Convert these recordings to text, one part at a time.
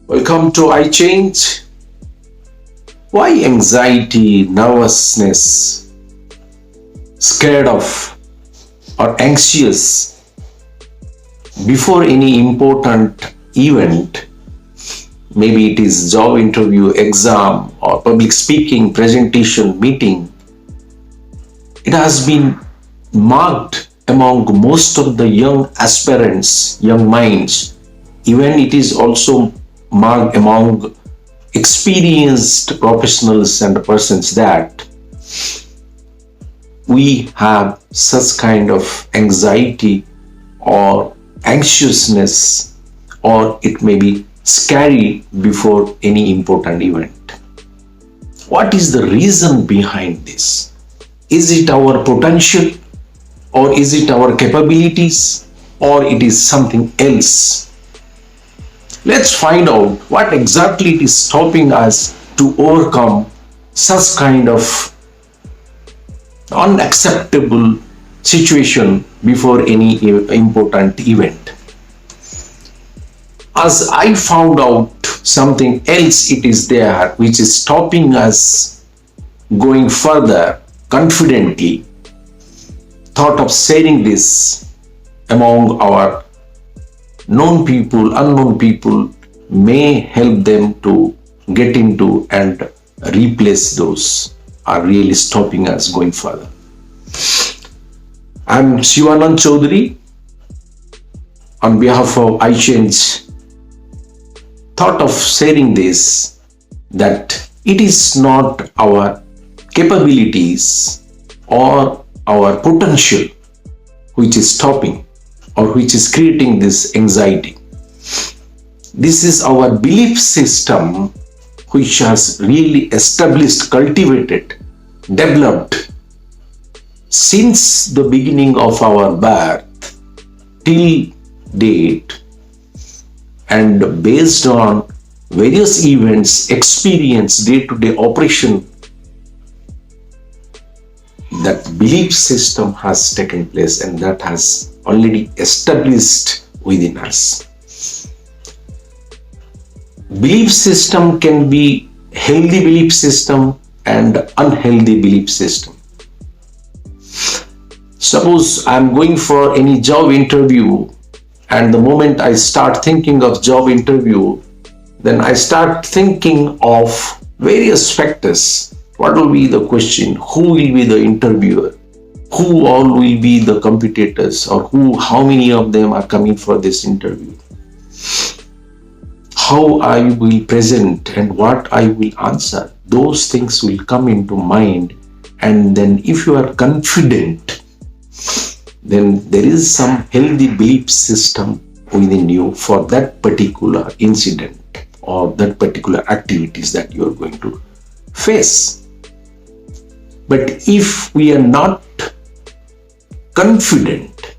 Welcome to I Change. Why anxiety, nervousness, scared of, or anxious before any important event? Maybe it is job interview, exam, or public speaking, presentation, meeting. It has been marked among most of the young aspirants, young minds. Even it is also marked among experienced professionals and persons that we have such kind of anxiety or anxiousness, or it may be scary before any important event. What is the reason behind this? Is it our potential, or is it our capabilities, or it is something else? Let's find out what exactly it is stopping us to overcome such kind of unacceptable situation before any important event. As I found out, something else it is there which is stopping us going further confidently. Thought of sharing this among our known people, unknown people may help them to get into and replace those are really stopping us going further. I'm Shivanand Chaudhary on behalf of I Change. Thought of sharing this that it is not our capabilities or our potential which is stopping or which is creating this anxiety. This is our belief system which has really established, cultivated, developed since the beginning of our birth till date, and based on various events, experience, day-to-day operation, that belief system has taken place and that has already established within us. Belief system can be healthy belief system and unhealthy belief system. Suppose I'm going for any job interview, and the moment I start thinking of job interview, then I start thinking of various factors. What will be the question? Who will be the interviewer? Who all will be the competitors, or how many of them are coming for this interview? How I will present and what I will answer. Those things will come into mind, and then if you are confident, then there is some healthy belief system within you for that particular incident or that particular activities that you are going to face. But if we are not confident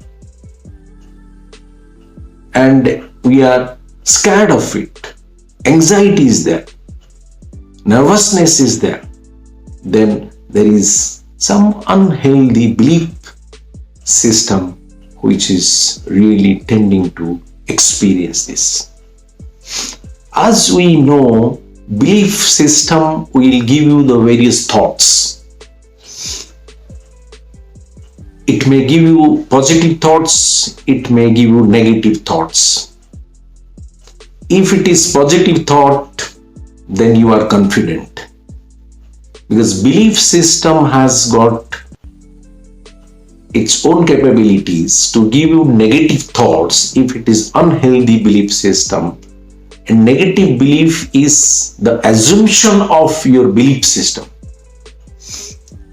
and we are scared of it, anxiety is there, nervousness is there, then there is some unhealthy belief system which is really tending to experience this. As we know, belief system will give you the various thoughts. It may give you positive thoughts, it may give you negative thoughts. If it is positive thought, then you are confident, because belief system has got its own capabilities to give you negative thoughts if it is unhealthy belief system. And negative belief is the assumption of your belief system.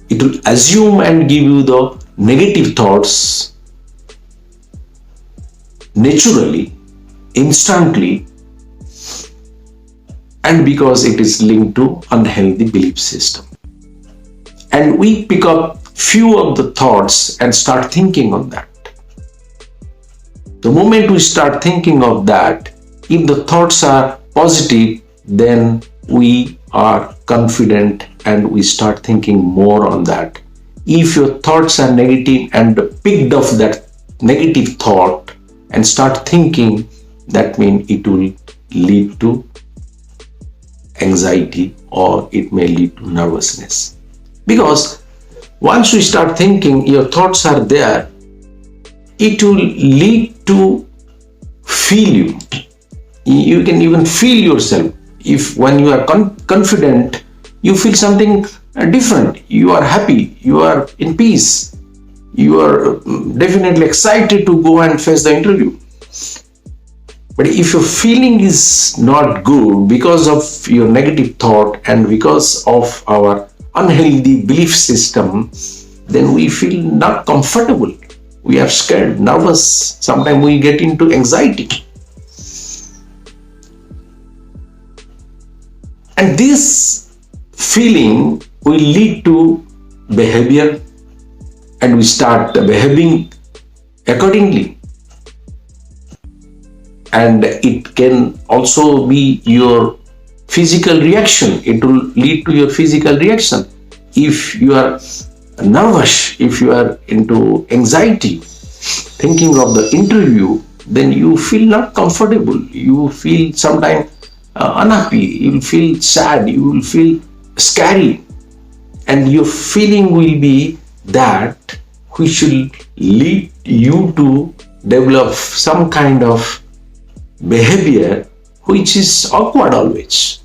It will assume and give you the negative thoughts naturally, instantly, and because it is linked to unhealthy belief system. And we pick up few of the thoughts and start thinking on that. The moment we start thinking of that, if the thoughts are positive, then we are confident and we start thinking more on that. If your thoughts are negative and picked up that negative thought and start thinking, that means it will lead to anxiety, or it may lead to nervousness. Because once you start thinking, your thoughts are there, it will lead to feel you. You can even feel yourself. If when you are confident, you feel something different. You are happy, you are in peace, you are definitely excited to go and face the interview. But if your feeling is not good because of your negative thought and because of our unhealthy belief system, then we feel not comfortable. We are scared, nervous. Sometimes we get into anxiety. And this feeling will lead to behavior, and we start behaving accordingly. And it can also be your physical reaction. It will lead to your physical reaction. If you are nervous, if you are into anxiety, thinking of the interview, then you feel not comfortable. You feel sometimes unhappy. You will feel sad. You will feel scary. And your feeling will be that which will lead you to develop some kind of behavior which is awkward always.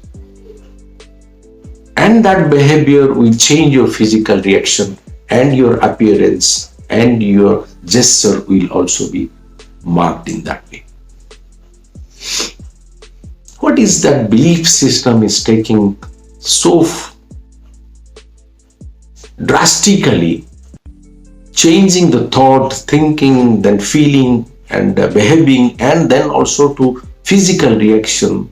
And that behavior will change your physical reaction and your appearance, and your gesture will also be marked in that way. What is that belief system is taking so drastically, changing the thought, thinking, then feeling and behaving, and then also to physical reaction?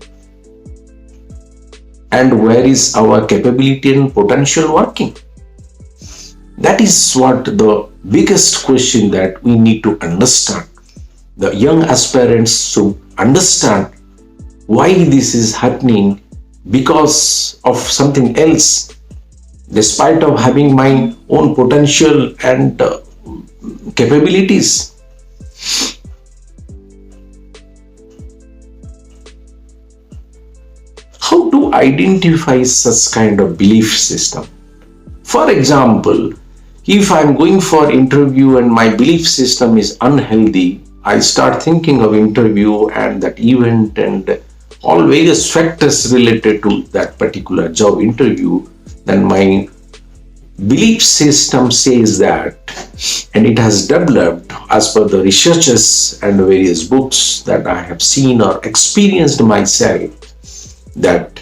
And where is our capability and potential working? That is what the biggest question that we need to understand. The young aspirants should understand why this is happening, because of something else, despite of having my own potential and capabilities. How to identify such kind of belief system? For example, if I'm going for interview and my belief system is unhealthy, I start thinking of interview and that event and all various factors related to that particular job interview, then my belief system says that, and it has developed as per the researches and various books that I have seen or experienced myself, that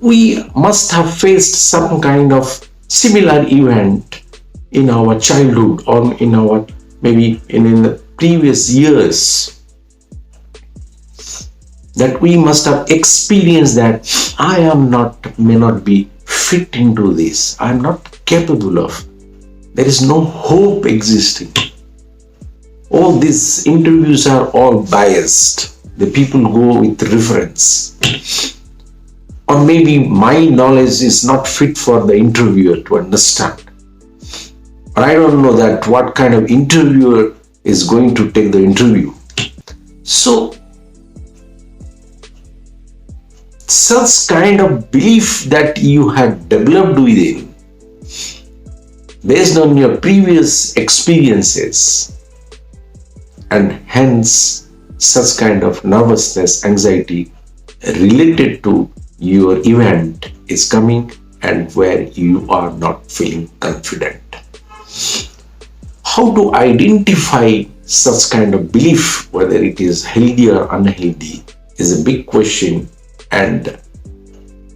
we must have faced some kind of similar event in our childhood or in our maybe in the previous years, that we must have experienced that I am may not be fit into this, I am not capable of, there is no hope existing. All these interviews are all biased, the people go with reference, or maybe my knowledge is not fit for the interviewer to understand, or I don't know that what kind of interviewer is going to take the interview. So such kind of belief that you had developed within based on your previous experiences, and hence such kind of nervousness, anxiety related to your event is coming, and where you are not feeling confident. How to identify such kind of belief, whether it is healthy or unhealthy, is a big question. And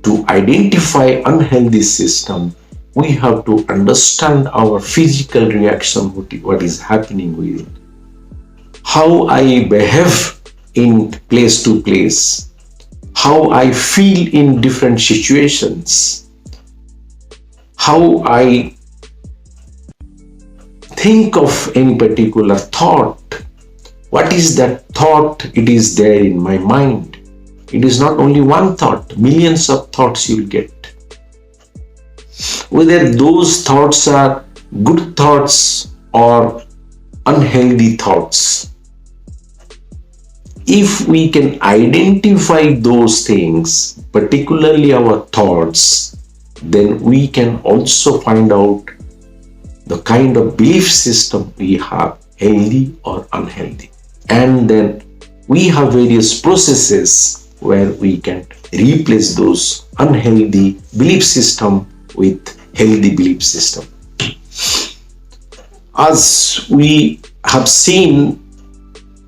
to identify unhealthy system, we have to understand our physical reaction, what is happening within, how I behave in place to place, how I feel in different situations, how I think of any particular thought. What is that thought? It is there in my mind. It is not only one thought, millions of thoughts you will get. Whether those thoughts are good thoughts or unhealthy thoughts, if we can identify those things, particularly our thoughts, then we can also find out the kind of belief system we have, healthy or unhealthy. And then we have various processes where we can replace those unhealthy belief system with healthy belief system. As we have seen,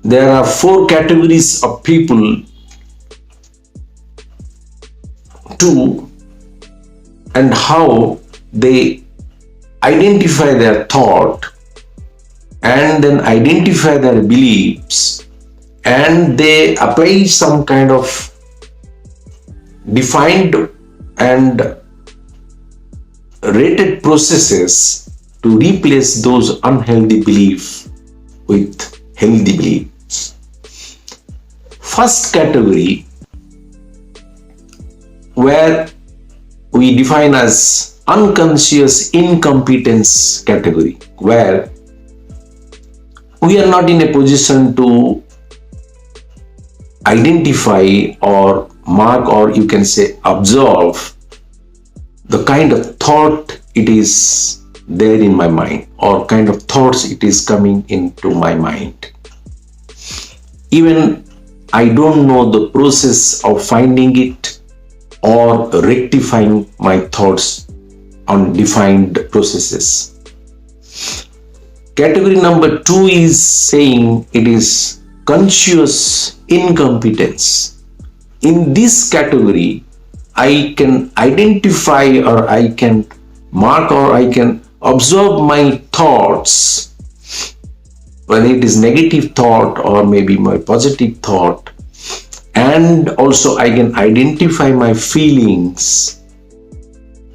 there are 4 categories of people too, and how they identify their thought and then identify their beliefs, and they apply some kind of defined and rated processes to replace those unhealthy beliefs with healthy beliefs. First category, where we define as unconscious incompetence category, where we are not in a position to identify or mark, or you can say observe, the kind of thought it is there in my mind, or kind of thoughts it is coming into my mind. Even I don't know the process of finding it or rectifying my thoughts on defined processes. Category number 2 is saying it is conscious incompetence. In this category, I can identify, or I can mark, or I can observe my thoughts, whether it is negative thought or maybe my positive thought, and also I can identify my feelings,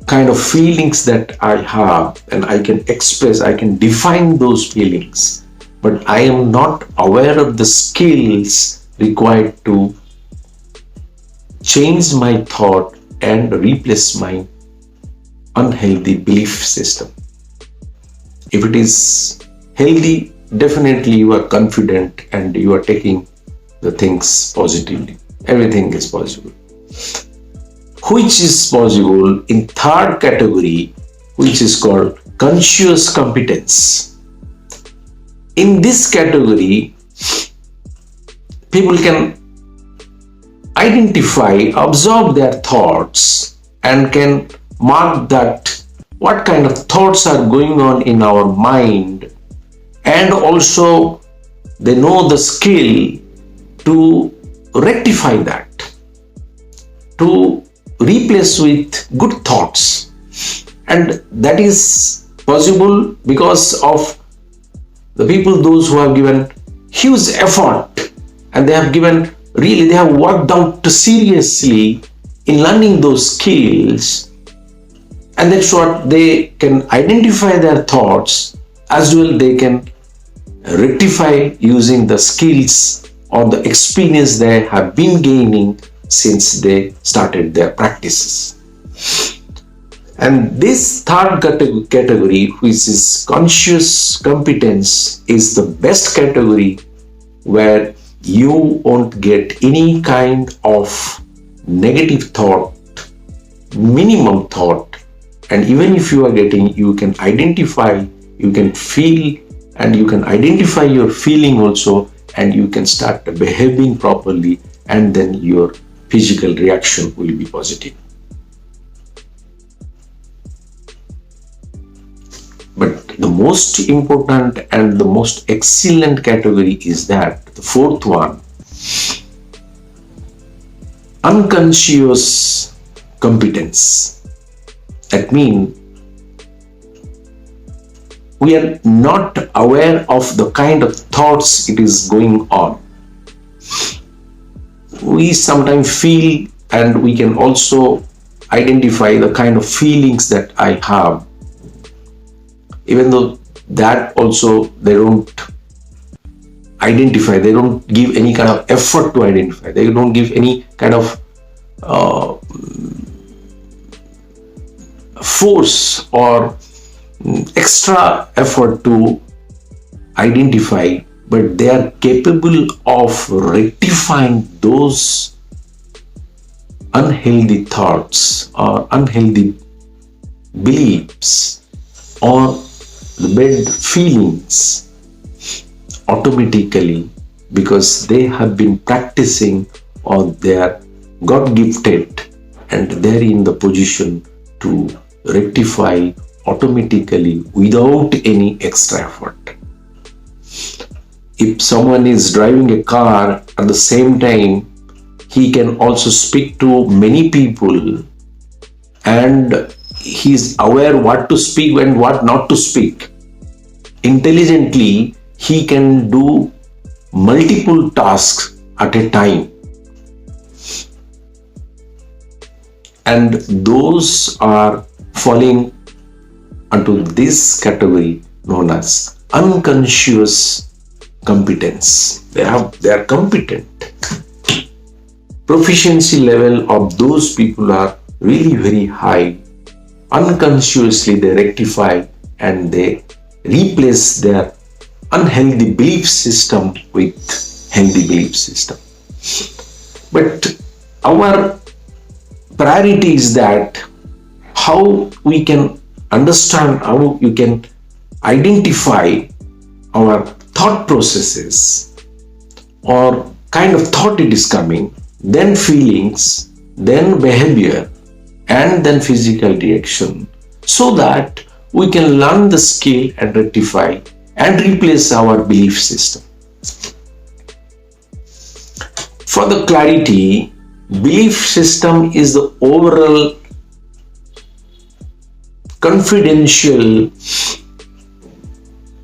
kind of feelings that I have, and I can express, I can define those feelings, but I am not aware of the skills required to change my thought and replace my unhealthy belief system. If it is healthy, definitely you are confident and you are taking the things positively. Everything is possible. Which is possible in third category, which is called conscious competence. In this category, people can identify, observe their thoughts, and can mark that what kind of thoughts are going on in our mind, and also they know the skill to rectify that, to replace with good thoughts. And that is possible because of the people, those who have given huge effort, and they have given, really they have worked out seriously in learning those skills, and that's what they can identify their thoughts as well. They can rectify using the skills or the experience they have been gaining since they started their practices. And this third category, which is conscious competence, is the best category, where you won't get any kind of negative thought, minimum thought, and even if you are getting, you can identify, you can feel, and you can identify your feeling also, and you can start behaving properly, and then your physical reaction will be positive. But the most important and the most excellent category is that the fourth one, unconscious competence. That means we are not aware of the kind of thoughts it is going on. We sometimes feel, and we can also identify the kind of feelings that I have, even though that also they don't identify, they don't give any kind of effort to identify, they don't give any kind of force or extra effort to identify, but they are capable of rectifying those unhealthy thoughts or unhealthy beliefs or the bad feelings automatically, because they have been practicing or they are God gifted and they're in the position to rectify automatically without any extra effort. If someone is driving a car, at the same time he can also speak to many people and he's aware what to speak and what not to speak. Intelligently, he can do multiple tasks at a time. And those are falling into this category known as unconscious competence. They are competent. Proficiency level of those people are really very high. Unconsciously they rectify and they replace their unhealthy belief system with healthy belief system. But our priority is that how we can understand, how you can identify our thought processes or kind of thought it is coming, then feelings, then behavior, and then physical reaction, so that we can learn the skill and rectify and replace our belief system. For the clarity, belief system is the overall confidential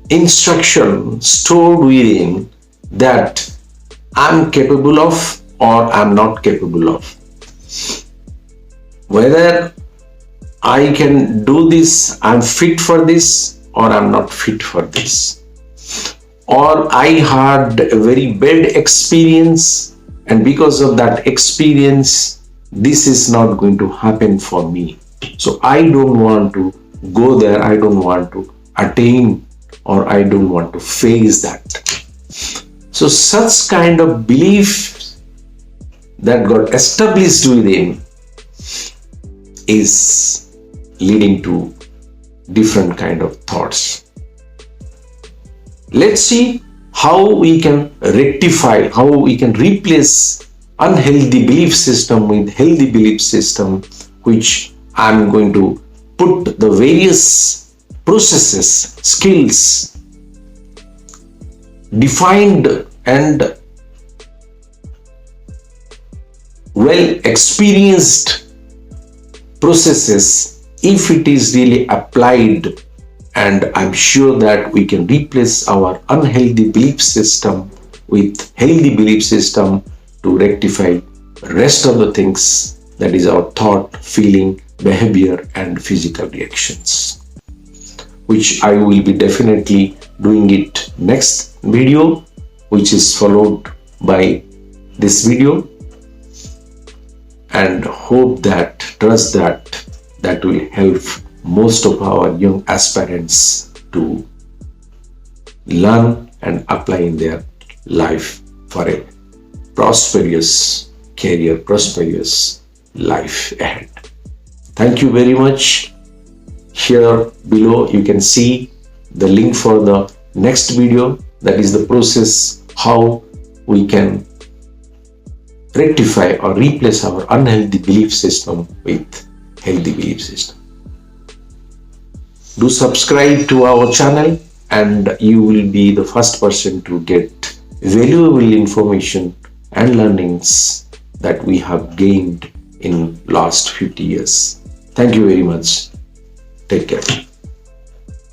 instruction stored within that I'm capable of or I'm not capable of. Whether I can do this, I'm fit for this, or I'm not fit for this. Or I had a very bad experience, and because of that experience, this is not going to happen for me. So I don't want to go there, I don't want to attain, or I don't want to face that. So such kind of belief that got established within is leading to different kind of thoughts. Let's see how we can rectify, how we can replace unhealthy belief system with healthy belief system, which I'm going to put the various processes, skills, defined and well experienced processes, if it is really applied, and I'm sure that we can replace our unhealthy belief system with healthy belief system to rectify rest of the things, that is our thought, feeling, behavior and physical reactions, which I will be definitely doing it next video, which is followed by this video, and hope that, trust that will help most of our young aspirants to learn and apply in their life for a prosperous career, prosperous life ahead. Thank you very much. Here below you can see the link for the next video, that is the process how we can rectify or replace our unhealthy belief system with healthy belief system. Do subscribe to our channel and you will be the first person to get valuable information and learnings that we have gained in last 50 years. Thank you very much. Take care.